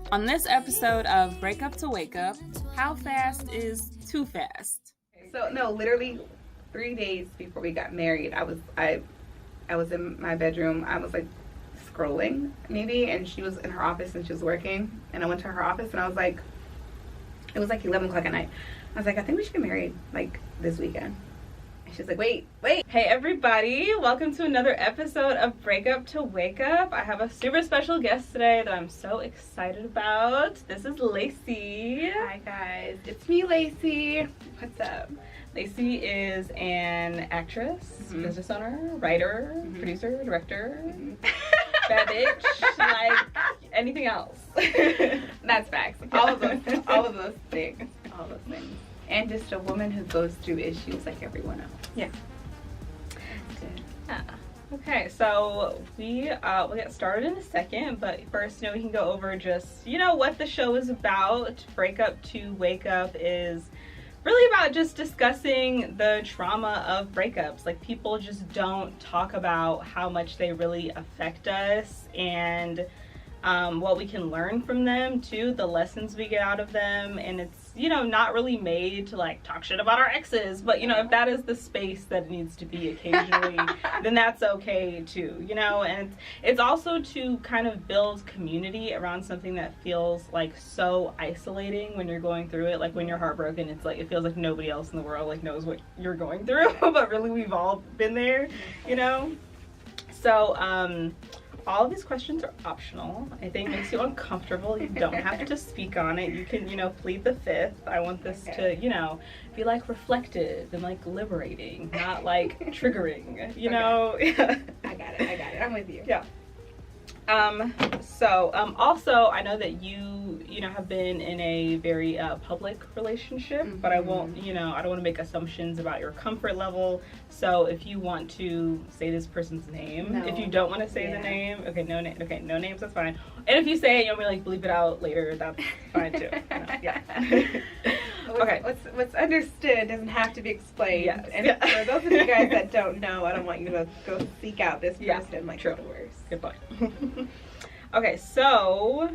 On this episode of Break Up to Wake Up, how fast is too fast? So no, literally 3 days before we got married, I was in my bedroom. I was like scrolling maybe, and she was in her office and she was working. And I went to her office and I was like, it was like 11 o'clock at night. I was like, I think we should get married like this weekend. And she's like, wait. Hey everybody, welcome to another episode of Break Up to Wake Up. I have a super special guest today that I'm so excited about. This is Lacie. Hi guys, it's me, Lacie. What's up? Lacie is an actress, business owner, writer, producer, director, bad bitch, like anything else. That's facts. All of those things. And just a woman who goes through issues like everyone else. Yeah. That's good. Yeah. Okay, so we'll get started in a second, but first, we can go over just, what the show is about. Break Up to Wake Up is really about just discussing the trauma of breakups. Like, people just don't talk about how much they really affect us and what we can learn from them too, the lessons we get out of them. And it's, not really made to like talk shit about our exes, but if that is the space that it needs to be occasionally, then that's okay too, and it's also to kind of build community around something that feels like so isolating when you're going through it. Like when you're heartbroken, it's like it feels like nobody else in the world like knows what you're going through, but really we've all been there, so all of these questions are optional. I think it makes you uncomfortable. You don't have to speak on it. You can, plead the fifth. I want this to, be like reflective and like liberating, not like triggering, I got it. I'm with you. Yeah. Also, I know that you have been in a very public relationship, but I won't, I don't want to make assumptions about your comfort level. So if you want to say this person's name, if you don't want to say the name, okay, no names, that's fine. And if you say it, you want me to like bleep it out later, that's fine too. Yeah. Okay. What's understood doesn't have to be explained. Yes. And for those of you guys that don't know, I don't want you to go seek out this person like true. The worst. Good point. Okay, so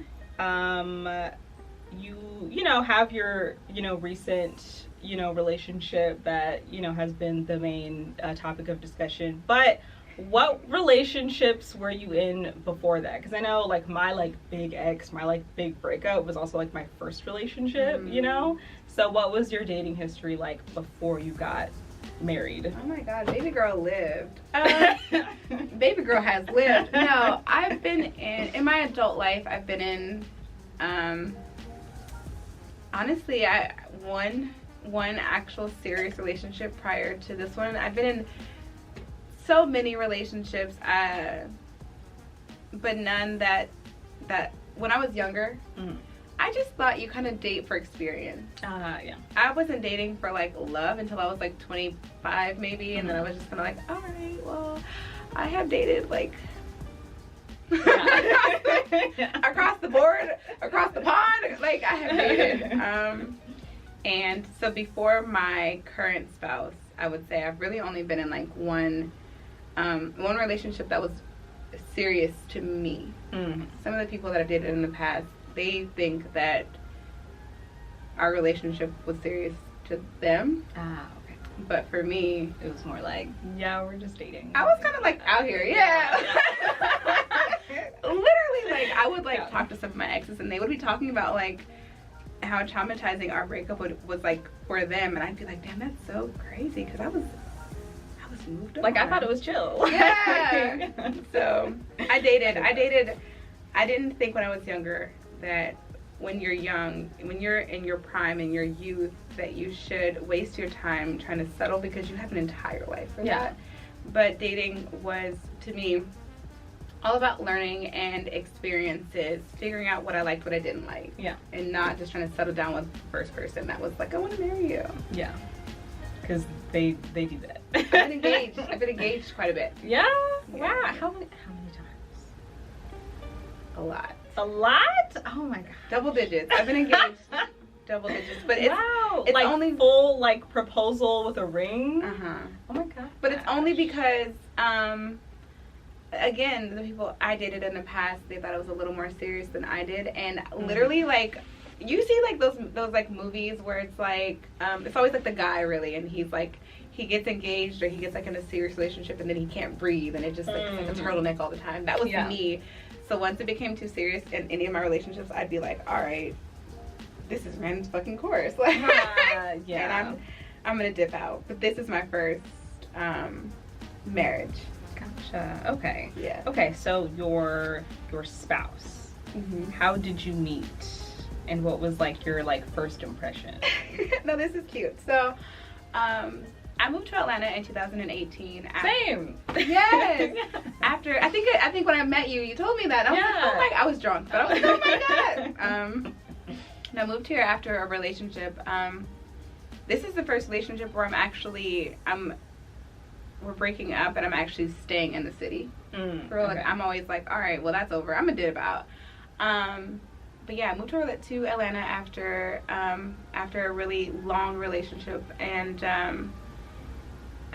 you have your recent relationship that has been the main topic of discussion, but what relationships were you in before that? Because I know like my like big ex, my like big breakup was also like my first relationship, so what was your dating history like before you got married? Oh my god, baby girl lived. Baby girl has lived. No, I've been in my adult life, I've been in honestly one actual serious relationship prior to this one. I've been in so many relationships, but none that when I was younger, I just thought you kind of date for experience. Yeah. I wasn't dating for like love until I was like 25 maybe, and then I was just kind of like, all right, well, I have dated like across the board, across the pond, like I have dated. And so before my current spouse, I would say I've really only been in like one relationship that was serious to me. Some of the people that I've dated in the past, they think that our relationship was serious to them. Okay. But for me, It was more like, yeah, we're just dating. I was kind of like out here, Literally, like I would like talk to some of my exes, and they would be talking about like how traumatizing our breakup was like for them, and I'd be like, damn, that's so crazy, because I was moved on. Like I thought it was chill. Yeah. So I dated. I didn't think when I was younger that when you're young, when you're in your prime, in your youth, that you should waste your time trying to settle because you have an entire life for that. But dating was, to me, all about learning and experiences, figuring out what I liked, what I didn't like. Yeah. And not just trying to settle down with the first person that was like, I want to marry you. Yeah. Because they do that. I've been engaged quite a bit. Yeah? Yeah. Wow. How many times? A lot. A lot? Oh my god. Double digits. I've been engaged. Double digits. But it's like only full like proposal with a ring. Uh-huh. Oh my god. But it's only because again, the people I dated in the past, they thought it was a little more serious than I did, and literally, like, you see, like, those like movies where it's like, it's always like the guy really, and he's like, he gets engaged or he gets like in a serious relationship and then he can't breathe and it just like, it's like a turtleneck all the time. That was me. So once it became too serious in any of my relationships, I'd be like, all right, this is Ren's fucking course. Like, and I'm gonna dip out. But this is my first marriage. Gotcha. Okay. Yeah. Okay, so your spouse, how did you meet? And what was like your like first impression? No, this is cute. So, I moved to Atlanta in 2018. Same. Yes. After I think when I met you, you told me that. I was like, oh my, I was drunk, but I was like, oh my god. And I moved here after a relationship. This is the first relationship where we're breaking up and I'm actually staying in the city. For real, like I'm always like, all right, well that's over. I'm gonna dip out. But yeah, I moved to Atlanta after a really long relationship, and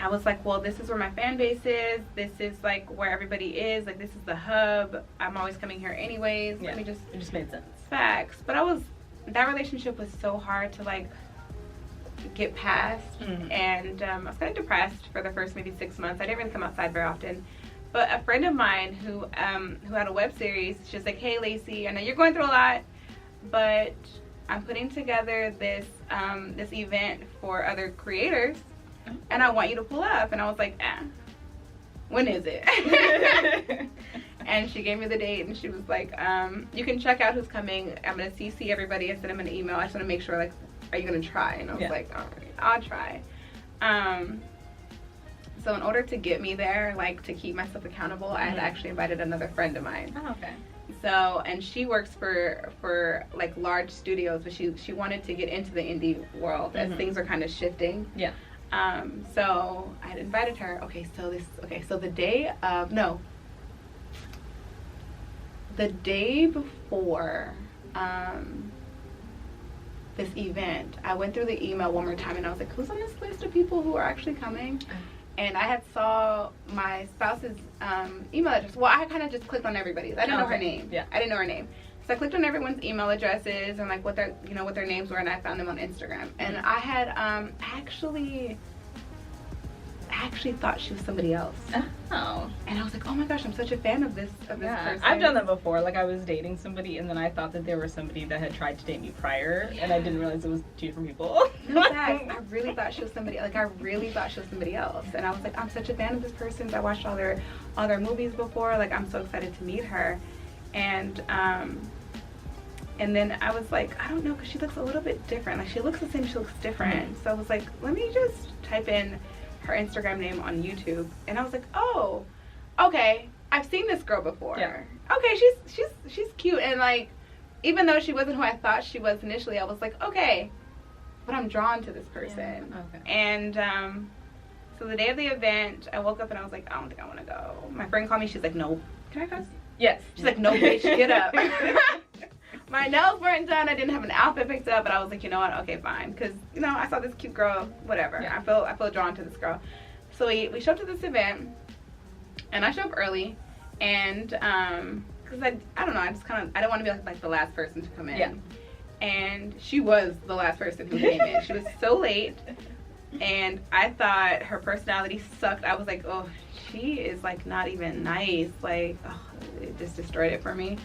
I was like, well, this is where my fan base is. This is like where everybody is. Like this is the hub. I'm always coming here anyways. Yeah. It just made sense. Facts. But that relationship was so hard to like get past, and I was kind of depressed for the first maybe 6 months. I didn't really come outside very often. But a friend of mine who had a web series, she's like, hey Lacie, I know you're going through a lot, but I'm putting together this event for other creators, and I want you to pull up. And I was like, when is it? And she gave me the date, and she was like, you can check out who's coming. I'm gonna CC everybody and send them an email. I just want to make sure, like, are you gonna try? And I was like, all right, I'll try. So in order to get me there, like to keep myself accountable, I had actually invited another friend of mine. Oh, okay. So, and she works for like large studios, but she wanted to get into the indie world as things are kind of shifting. Yeah. So I had invited her. So the day before this event, I went through the email one more time and I was like, who's on this list of people who are actually coming? And I had saw my spouse's email address. Well, I kind of just clicked on everybody's. I didn't know her name. Yeah. I didn't know her name. So I clicked on everyone's email addresses and like what their names were, and I found them on Instagram. And I had actually thought she was somebody else. Oh. And I was like, oh my gosh, I'm such a fan of this person. I've done that before. Like I was dating somebody and then I thought that there was somebody that had tried to date me prior, and I didn't realize it was two different people. No, I really thought she was somebody else. And I was like, I'm such a fan of this person. I watched all their movies before. Like I'm so excited to meet her. And then I was like, I don't know, because she looks a little bit different. Like she looks the same, she looks different. So I was like, let me just type in her Instagram name on YouTube, and I was like, oh, okay, I've seen this girl before. Yeah. Okay, she's cute, and like, even though she wasn't who I thought she was initially, I was like, okay, but I'm drawn to this person. Yeah. Okay. And so the day of the event, I woke up and I was like, I don't think I want to go. My friend called me. She's like, no. Can I cuss? Yes. She's like, no, bitch, get up. My nails weren't done. I didn't have an outfit picked up, but I was like, you know what? Okay, fine. Because, I saw this cute girl, whatever. Yeah. I feel drawn to this girl. So we showed up to this event, and I showed up early, and because I don't know, I didn't want to be like the last person to come in. Yeah. And she was the last person who came in. She was so late, and I thought her personality sucked. I was like, oh, she is like not even nice. Like, oh, it just destroyed it for me.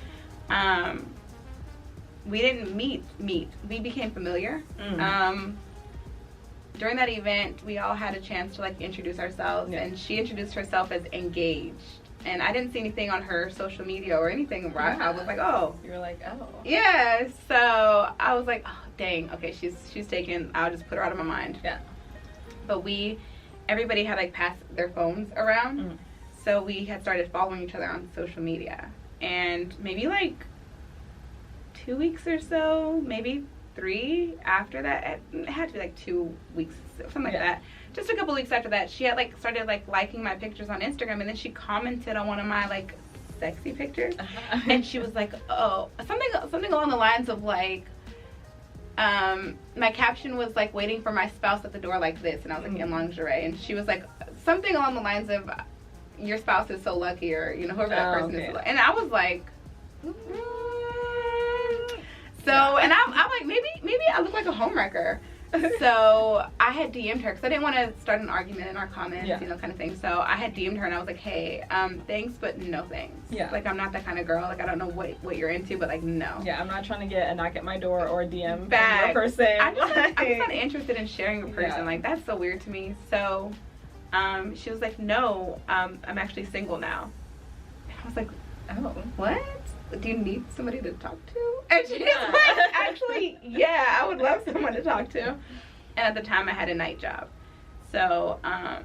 We didn't meet. We became familiar. During that event, we all had a chance to like introduce ourselves, and she introduced herself as engaged. And I didn't see anything on her social media or anything. Right? I was like, oh. You were like, oh. Yeah. So I was like, oh, dang. Okay, she's taken. I'll just put her out of my mind. Yeah. But everybody had like passed their phones around, so we had started following each other on social media, and maybe like 2 weeks or so, maybe 3 after that, it had to be like 2 weeks, something like that. Just a couple weeks after that, she had like started like liking my pictures on Instagram, and then she commented on one of my like sexy pictures, and she was like, oh, something along the lines of like, my caption was like, waiting for my spouse at the door like this, and I was like in lingerie, and she was like something along the lines of, your spouse is so lucky, or you know, whoever that person is. And I was like, so, and I'm like, maybe I look like a homewrecker. So I had DM'd her because I didn't want to start an argument in our comments, you know, kind of thing. So I had DM'd her and I was like, hey, thanks, but no thanks. Yeah. Like, I'm not that kind of girl. Like, I don't know what you're into, but like, no. Yeah, I'm not trying to get a knock at my door or a DM Back. from your person. I'm just not interested in sharing a person. Yeah. Like, that's so weird to me. So she was like, no, I'm actually single now. And I was like, oh, what? Do you need somebody to talk to? And she's like, actually, yeah, I would love someone to talk to. And at the time, I had a night job. So I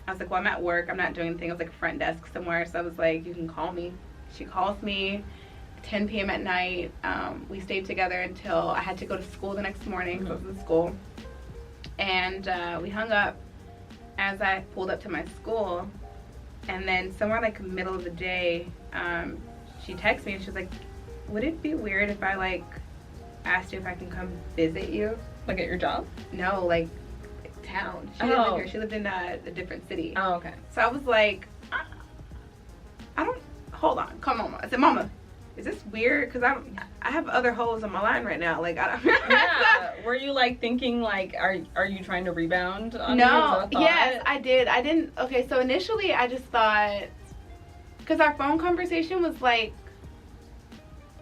was like, well, I'm at work. I'm not doing anything. I was like a front desk somewhere. So I was like, you can call me. She calls me 10 p.m. at night. We stayed together until I had to go to school the next morning. So I was in school. And we hung up as I pulled up to my school. And then somewhere like middle of the day, she texted me and she was like, would it be weird if I like asked you if I can come visit you? Like at your job? No, like town. She didn't live here. She lived in a different city. Oh, okay. So I was like, I don't, hold on, call Mama. I said, Mama, is this weird? Because I have other hoes on my line right now. Like, I don't. Yeah. Were you like thinking like, are you trying to rebound on No. Yes, I did. I didn't. Okay, so initially I just thought, because our phone conversation was like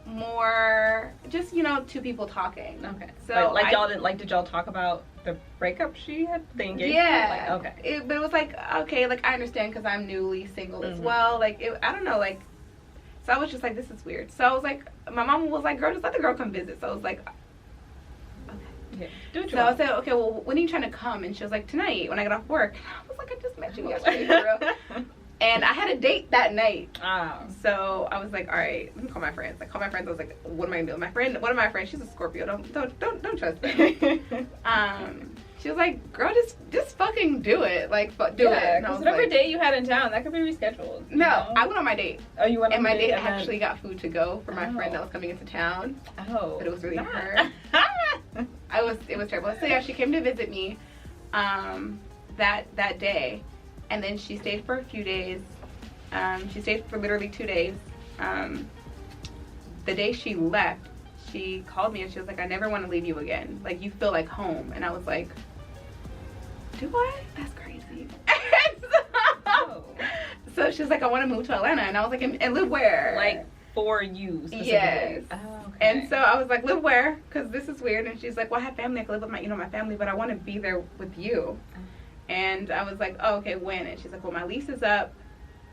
more just, you know, two people talking. Okay. So like y'all didn't, like, did y'all talk about the breakup she had, the engagement? Yeah. Like, okay. But it was like, okay, like I understand because I'm newly single as well. Like, I don't know, like, so I was just like, this is weird. So I was like, my mom was like, girl, just let the girl come visit. So I was like, okay. Yeah. Do what you want. want. I said, okay, well, when are you trying to come? And she was like, tonight when I get off work. And I was like, I just met you yesterday, girl. And I had a date that night. So I was like, all right, let me call my friends. I called my friends. I was like, what am I gonna do? My friend, one of my friends, she's a Scorpio. Don't trust her. She was like, girl, just fucking do it. Like, do it. Because whatever date you had in town, that could be rescheduled. No, know? I went on my date. Oh, you went on my date? And I actually got food to go for my friend that was coming into town. Oh. But it was really her. It was terrible. So yeah, she came to visit me that day. And then she stayed for a few days. She stayed for literally 2 days. The day she left, she called me and she was like, I never want to leave you again. Like, you feel like home. And I was like, do I? That's crazy. So she was like, I want to move to Atlanta. And I was like, and live where? Like, for you specifically? Yes. Oh, okay. And so I was like, live where? Because this is weird. And she's like, well, I have family. I can live with my family, but I want to be there with you. And I was like, oh, okay, when? And she's like, well, my lease is up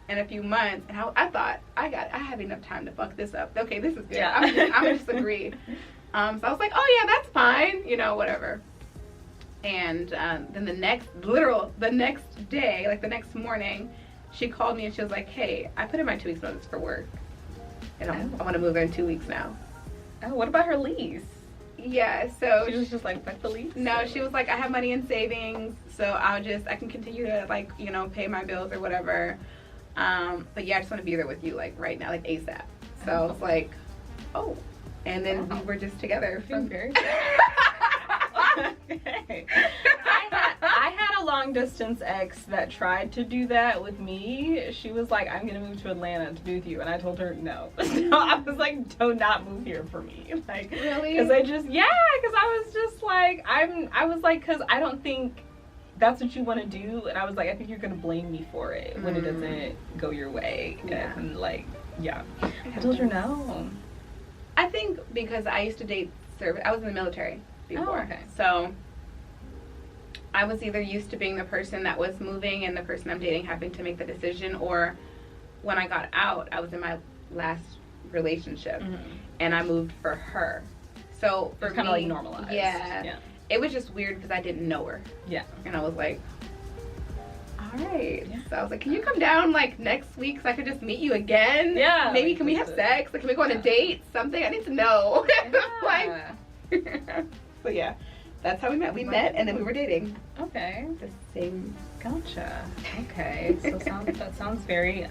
in a few months. And I thought, I have enough time to fuck this up. Okay, this is good. Yeah. I'm gonna just agree. So I was like, oh yeah, that's fine. You know, whatever. And then the next day, like the next morning, she called me and she was like, hey, I put in my 2 weeks notice for work. And I want to move there in 2 weeks now. Oh, what about her lease? Yeah, so she was just like, fuck the lease? No, she was like, I have money in savings, so I can continue to, like, you know, pay my bills or whatever. But yeah, I just want to be there with you, like, right now, like, ASAP. So I was like, oh. And then we were just together from very okay. I had a long distance ex that tried to do that with me. She was like, I'm gonna move to Atlanta to be with you, and I told her no. So I was like, do not move here for me. Like, really? Because I was just like, I was like, because I don't think that's what you want to do, and I was like, I think you're gonna blame me for it when it doesn't go your way. Yeah. And like, yeah, I told her no. I think because I used to date service. I was in the military before. Oh, okay. So I was either used to being the person that was moving and the person I'm dating having to make the decision, or when I got out, I was in my last relationship and I moved for her. So for me, kind of like normalized. Yeah. It was just weird because I didn't know her. Yeah. And I was like, all right. Yeah. So I was like, can you come down like next week so I could just meet you again? Yeah. Maybe can we have sex? Like, can we go on a date? Something? I need to know. Yeah. So yeah, that's how we met. We met and then we were dating. Okay. The same. Gotcha. Okay. So that sounds very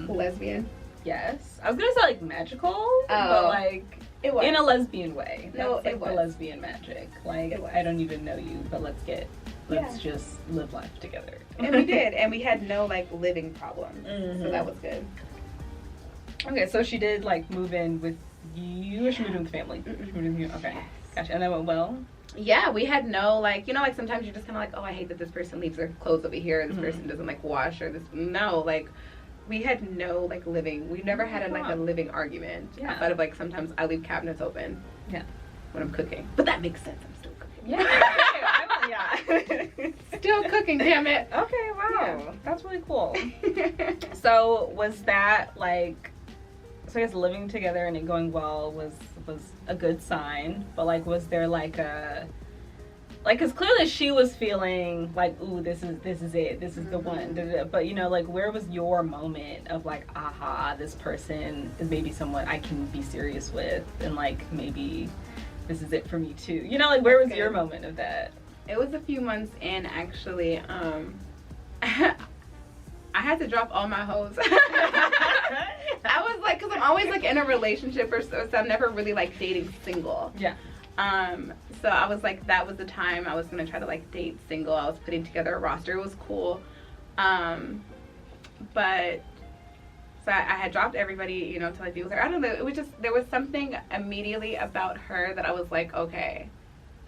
lesbian. Yes. I was gonna say like magical, but like it was in a lesbian way. No, That's, like, it was the lesbian magic. Like, I don't even know you, but let's get let's just live life together. And we did, and we had no like living problems, so that was good. Okay, so she did like move in with you, or she moved in with family? She moved in with you. Okay, gotcha. And that went well. Yeah, we had no like, you know, like sometimes you're just kind of like, oh, I hate that this person leaves their clothes over here, and this person doesn't like wash, or this. No, like we had no like living. We never had like a living argument. Outside of like sometimes I leave cabinets open. Yeah. When I'm cooking, but that makes sense. I'm still cooking. Yeah. Still cooking, damn it. Okay, wow. That's really cool. So was that like, so I guess living together and it going well was a good sign, but like was there like a, like, because clearly she was feeling like, ooh, this is it, this is the one, but you know, like where was your moment of like, aha, this person is maybe someone I can be serious with, and like maybe this is it for me too, you know, like where was your moment of that? It was a few months in, actually. I had to drop all my hoes. I was like, because I'm always like in a relationship or so I'm never really like dating single. Yeah. So I was like, that was the time I was gonna try to like date single. I was putting together a roster. It was cool. But so I had dropped everybody, you know, to like be with her. I don't know. It was just, there was something immediately about her that I was like, okay,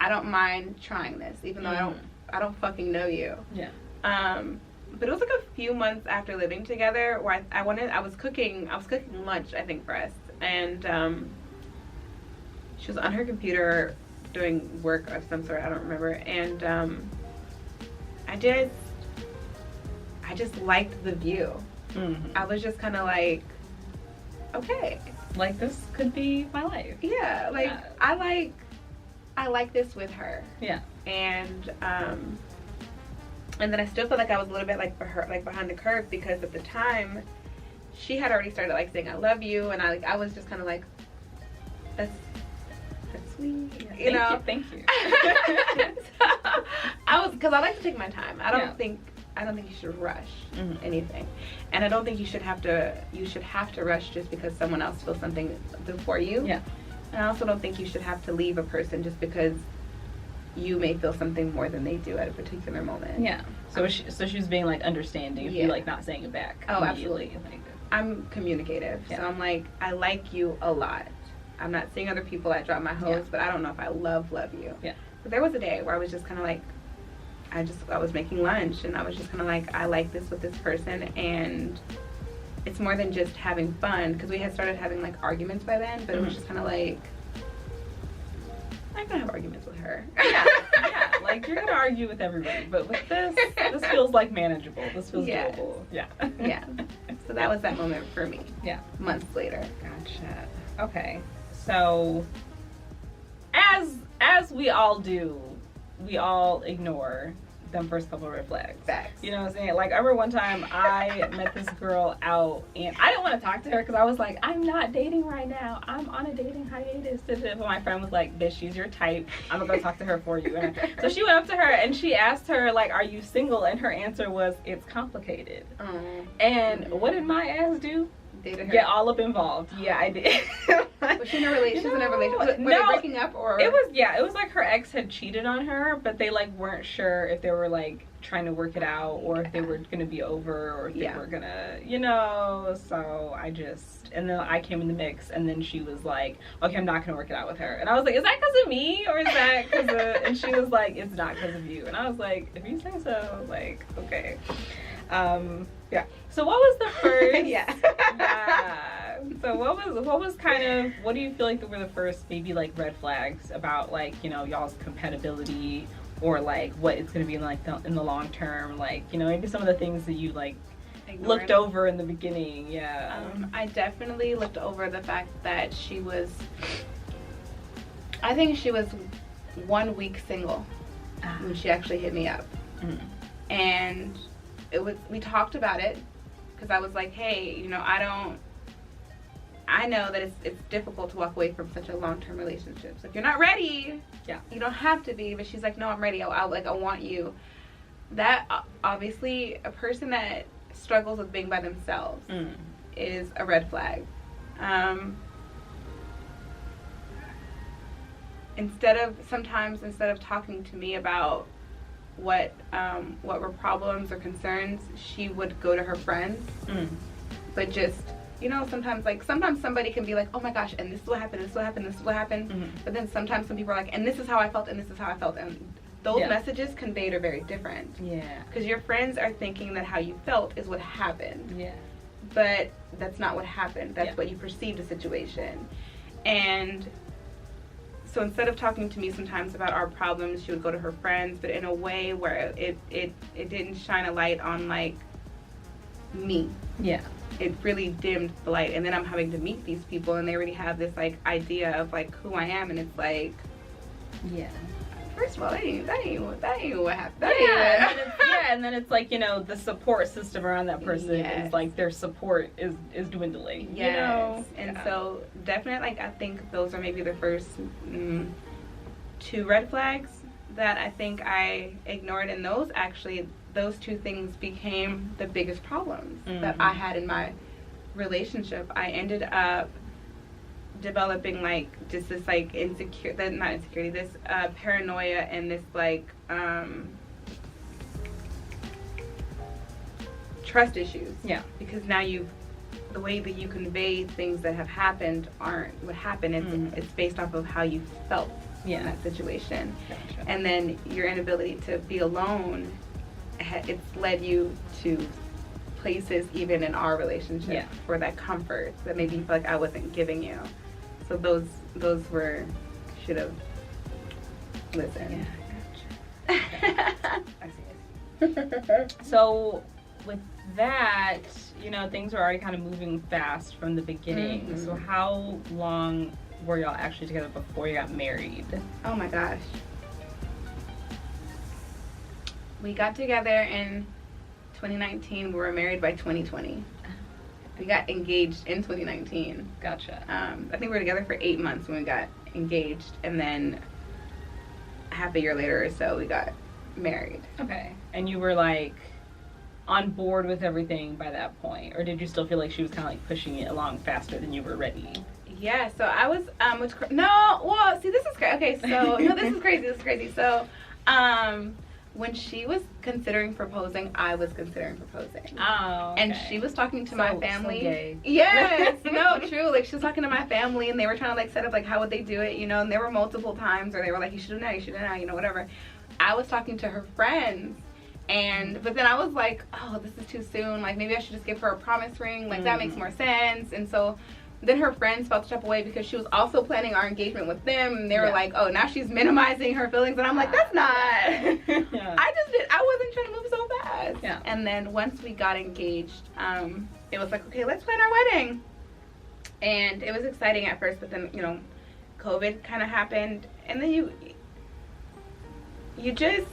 I don't mind trying this, even though I don't fucking know you. Yeah. But it was like a few months after living together where I was cooking lunch, I think, for us, and she was on her computer doing work of some sort, I don't remember, and I just liked the view. I was just kind of like, okay, like this could be my life. Yeah, like I like this with her. Yeah. And then I still felt like I was a little bit like behind the curve, because at the time she had already started like saying I love you, and I was just kind of like, that's sweet, you know. Thank you. So, because I like to take my time. I don't think you should rush anything, and I don't think you should have to rush just because someone else feels something before you. Yeah. And I also don't think you should have to leave a person just because you may feel something more than they do at a particular moment. Yeah. So she was being like understanding if you like not saying it back. Oh, absolutely. Like, I'm communicative, so I'm like, I like you a lot. I'm not seeing other people that drop my hose, but I don't know if I love you. Yeah. But there was a day where I was just kind of like, I was making lunch, and I was just kind of like, I like this with this person, and it's more than just having fun, because we had started having like arguments by then, but it was just kind of like, I'm gonna have arguments with her. Yeah, like you're gonna argue with everybody, but with this feels like manageable. This feels doable. Yeah. Yeah. So that was that moment for me. Yeah. Months later. Gotcha. Okay. So as we all do, we all ignore them first couple of red flags. Facts. You know what I'm saying? Like, I remember one time I met this girl out, and I didn't want to talk to her because I was like, I'm not dating right now. I'm on a dating hiatus. But my friend was like, bitch, she's your type. I'm gonna go talk to her for you. And so she went up to her and she asked her, like, are you single? And her answer was, it's complicated. And what did my ass do? Dated her. Get all up involved. Yeah, I did. Was she in a relationship? She's in a relationship. Were they breaking up, or? It was like her ex had cheated on her, but they like weren't sure if they were like trying to work it out, or if they were gonna be over, or if they were gonna, you know. So and then I came in the mix, and then she was like, okay, I'm not gonna work it out with her, and I was like, is that because of me, or is that because of? And she was like, it's not because of you, and I was like, if you say so, like, okay. Yeah. So what was the first? So what was kind of, what do you feel like were the first maybe like red flags about like, you know, y'all's compatibility, or like what it's gonna be like in the long term, like, you know, maybe some of the things that you like looked over in the beginning. Yeah. I definitely looked over the fact that I think she was 1 week single when she actually hit me up. And we talked about it, because I was like, hey, you know, I know that it's difficult to walk away from such a long-term relationship. So if you're not ready, you don't have to be. But she's like, no, I'm ready. I want you. That obviously, a person that struggles with being by themselves is a red flag. Instead of talking to me about what were problems or concerns, she would go to her friends. But just, you know, sometimes somebody can be like, oh my gosh, and this is what happened, this is what happened, this is what happened. But then sometimes some people are like, and this is how I felt, and this is how I felt. And those messages conveyed are very different. Yeah. Because your friends are thinking that how you felt is what happened. Yeah. But that's not what happened. That's what you perceived a situation. And so instead of talking to me sometimes about our problems, she would go to her friends, but in a way where it didn't shine a light on, like, me. Yeah. It really dimmed the light. And then I'm having to meet these people, and they already have this, like, idea of, like, who I am, and it's like, first of all, that ain't what happened. And then it's like, you know, the support system around that person is like, their support is dwindling. Yes. You know? And so definitely, like, I think those are maybe the first 2 red flags that I think I ignored, and those 2 things became the biggest problems that I had in my relationship. I ended up developing, like, just this, like, this paranoia and this, like, trust issues. Yeah. Because now the way that you convey things that have happened aren't what happened. It's based off of how you felt in that situation. Gotcha. And then your inability to be alone, it's led you to places even in our relationship for that comfort that maybe you feel like I wasn't giving you. So those were, should have listened. Yeah, gotcha. I see. So with that, you know, things were already kind of moving fast from the beginning. So how long were y'all actually together before you got married? Oh my gosh. We got together in 2019. We were married by 2020. We got engaged in 2019. Gotcha. I think we were together for 8 months when we got engaged, and then half a year later or so, we got married. Okay. And you were, like, on board with everything by that point, or did you still feel like she was kind of, like, pushing it along faster than you were ready? Yeah. So I was. See, this is crazy. Okay. So no, this is crazy. This is crazy. So, when she was considering proposing, I was considering proposing. Oh, okay. And she was talking to my family. So gay. Yes, no, true. Like, she was talking to my family, and they were trying to, like, set up, like, how would they do it, you know, and there were multiple times where they were like, you should have now, you know, whatever. I was talking to her friends, but then I was like, oh, this is too soon. Like, maybe I should just give her a promise ring. Like, that makes more sense. And so then her friends felt the type of way because she was also planning our engagement with them, and they were like, oh, now she's minimizing her feelings, and I'm like, that's not. I wasn't trying to move so fast. Yeah. And then once we got engaged, it was like, okay, let's plan our wedding. And it was exciting at first, but then, you know, COVID kind of happened, and then you just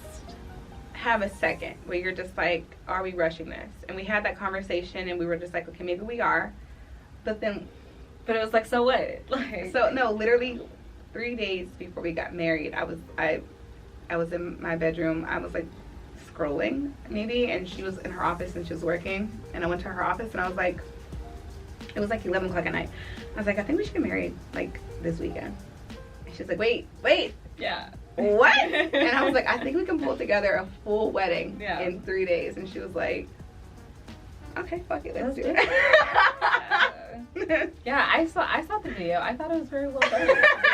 have a second where you're just like, are we rushing this? And we had that conversation, and we were just like, okay, maybe we are. But it was like, so what? Like, so no, literally 3 days before we got married, I was in my bedroom. I was, like, scrolling maybe, and she was in her office and she was working, and I went to her office, and I was like, it was like 11 o'clock at night. I was like, I think we should get married, like, this weekend. And she's like, wait. Yeah. What? And I was like, I think we can pull together a full wedding in 3 days. And she was like, okay, fuck it, let's do it. Yeah, I saw the video. I thought it was very well done.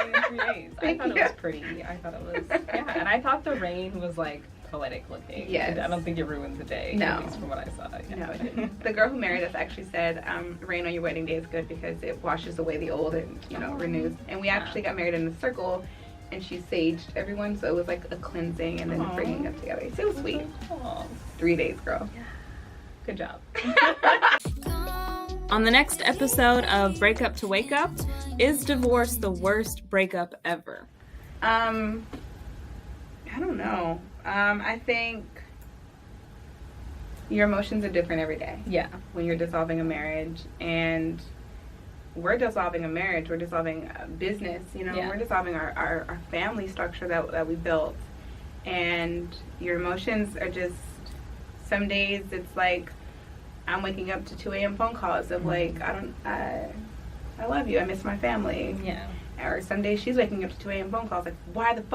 In 3 days. I thought it was pretty. I thought it was, and I thought the rain was, like, poetic looking. Yes. I don't think it ruined the day. No. At least from what I saw. Yeah. No, it didn't. The girl who married us actually said, rain on your wedding day is good because it washes away the old and, you know, renews. And we actually got married in a circle, and she saged everyone, so it was like a cleansing and then bringing them together. So it was sweet. Cool. 3 days, girl. Yeah. Good job. On the next episode of Break Up to Wake Up, is divorce the worst breakup ever? I don't know. I think your emotions are different every day. Yeah. When you're dissolving a marriage, and we're dissolving a marriage, we're dissolving a business, you know, we're dissolving our family structure that we built. And your emotions are just, some days it's like, I'm waking up to 2 a.m. phone calls of like, I love you, I miss my family. Yeah. Or some days she's waking up to 2 a.m. phone calls like, why the fuck